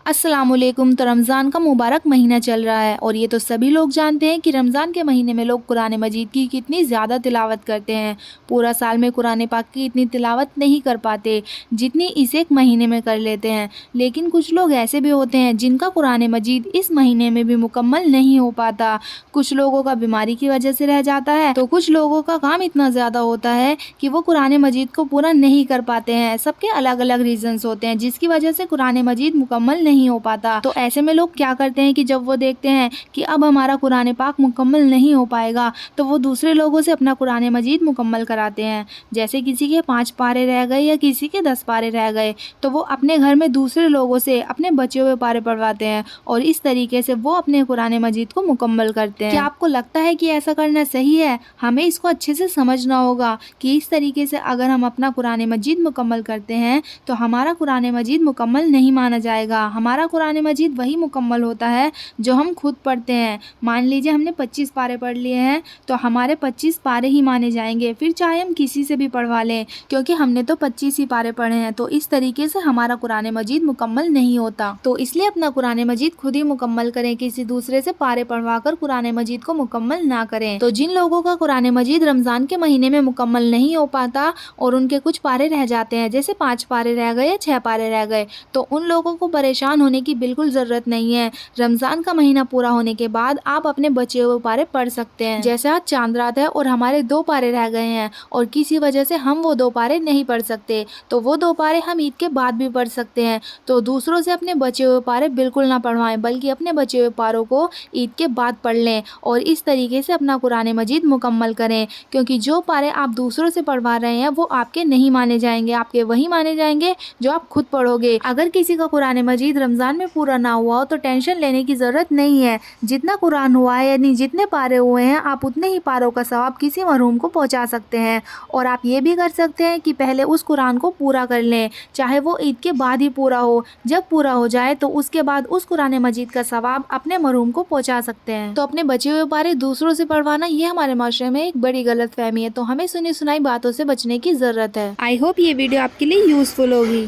السلام علیکم۔ تو رمضان کا مبارک مہینہ چل رہا ہے اور یہ تو سبھی لوگ جانتے ہیں کہ رمضان کے مہینے میں لوگ قرآن مجید کی کتنی زیادہ تلاوت کرتے ہیں۔ پورا سال میں قرآن پاک کی اتنی تلاوت نہیں کر پاتے جتنی اس ایک مہینے میں کر لیتے ہیں، لیکن کچھ لوگ ایسے بھی ہوتے ہیں جن کا قرآن مجید اس مہینے میں بھی مکمل نہیں ہو پاتا۔ کچھ لوگوں کا بیماری کی وجہ سے رہ جاتا ہے، تو کچھ لوگوں کا کام اتنا زیادہ ہوتا ہے کہ وہ قرآن مجید کو پورا نہیں کر پاتے ہیں۔ سب کے الگ الگ ریزنز ہوتے ہیں جس کی وجہ سے قرآن مجید مکمل نہیں ہو پاتا۔ تو ایسے میں لوگ کیا کرتے ہیں کہ جب وہ دیکھتے ہیں کہ اب ہمارا قرآن پاک مکمل نہیں ہو پائے گا تو وہ دوسرے لوگوں سے اپنا قرآن مجید مکمل کراتے ہیں۔ جیسے کسی کے 5 پارے رہ گئے یا کسی کے 10 پارے رہ گئے تو وہ اپنے گھر میں دوسرے لوگوں سے اپنے بچے ہوئے پارے پڑھواتے ہیں اور اس طریقے سے وہ اپنے قرآن مجید کو مکمل کرتے ہیں۔ کیا آپ کو لگتا ہے کہ ایسا کرنا صحیح ہے؟ ہمیں اس کو اچھے سے سمجھنا ہوگا کہ اس طریقے سے اگر ہم اپنا قرآن مجید مکمل کرتے ہیں تو ہمارا قرآن مجید مکمل نہیں مانا جائے گا۔ ہمارا قرآن مجید وہی مکمل ہوتا ہے جو ہم خود پڑھتے ہیں۔ مان لیجئے ہم نے 25 پارے پڑھ لیے ہیں تو ہمارے 25 پارے ہی مانے جائیں گے، پھر چاہے ہم کسی سے بھی پڑھوا لیں کیونکہ ہم نے تو 25 ہی پارے پڑھے ہیں۔ تو اس طریقے سے ہمارا قرآن مجید مکمل نہیں ہوتا۔ تو اس لیے اپنا قرآن مجید خود ہی مکمل کریں، کسی دوسرے سے پارے پڑھوا کر قرآن مجید کو مکمل نہ کریں۔ تو جن لوگوں کا قرآن مجید رمضان کے مہینے میں مکمل نہیں ہو پاتا اور ان کے کچھ پارے رہ جاتے ہیں، جیسے 5 پارے رہ گئے یا 6 پارے رہ گئے، تو ان لوگوں کو پریشان ہونے کی بالکل ضرورت نہیں ہے۔ رمضان کا مہینہ پورا ہونے کے بعد آپ اپنے بچے ہوئے پارے پڑھ سکتے ہیں۔ جیسے آج چاند رات ہے اور ہمارے 2 پارے رہ گئے ہیں اور کسی وجہ سے ہم وہ 2 پارے نہیں پڑھ سکتے تو وہ 2 پارے ہم عید کے بعد بھی پڑھ سکتے ہیں۔ تو دوسروں سے اپنے بچے ہوئے پارے بالکل نہ پڑھوائیں، بلکہ اپنے بچے ہوئے پاروں کو عید کے بعد پڑھ لیں اور اس طریقے سے اپنا قرآن مجید مکمل کریں، کیونکہ جو پارے آپ دوسروں سے پڑھوا رہے ہیں وہ آپ کے نہیں مانے جائیں گے، آپ کے وہی مانے جائیں گے جو آپ خود پڑھو گے۔ اگر کسی کا قرآن مجید رمضان میں پورا نہ ہوا ہو تو ٹینشن لینے کی ضرورت نہیں ہے۔ جتنا قرآن ہوا ہے یعنی جتنے پارے ہوئے ہیں آپ اتنے ہی پاروں کا ثواب کسی محروم کو پہنچا سکتے ہیں، اور آپ یہ بھی کر سکتے ہیں کہ پہلے اس قرآن کو پورا کر لیں، چاہے وہ عید کے بعد ہی پورا ہو۔ جب پورا ہو جائے تو اس کے بعد اس قرآن مجید کا ثواب اپنے محروم کو پہنچا سکتے ہیں۔ تو اپنے بچے ہوئے پارے دوسروں سے پڑھوانا یہ ہمارے معاشرے میں ایک بڑی غلط فہمی ہے، تو ہمیں سنی سنائی باتوں سے بچنے کی ضرورت ہے۔ آئی ہوپ یہ ویڈیو آپ کے لیے یوزفل ہوگی۔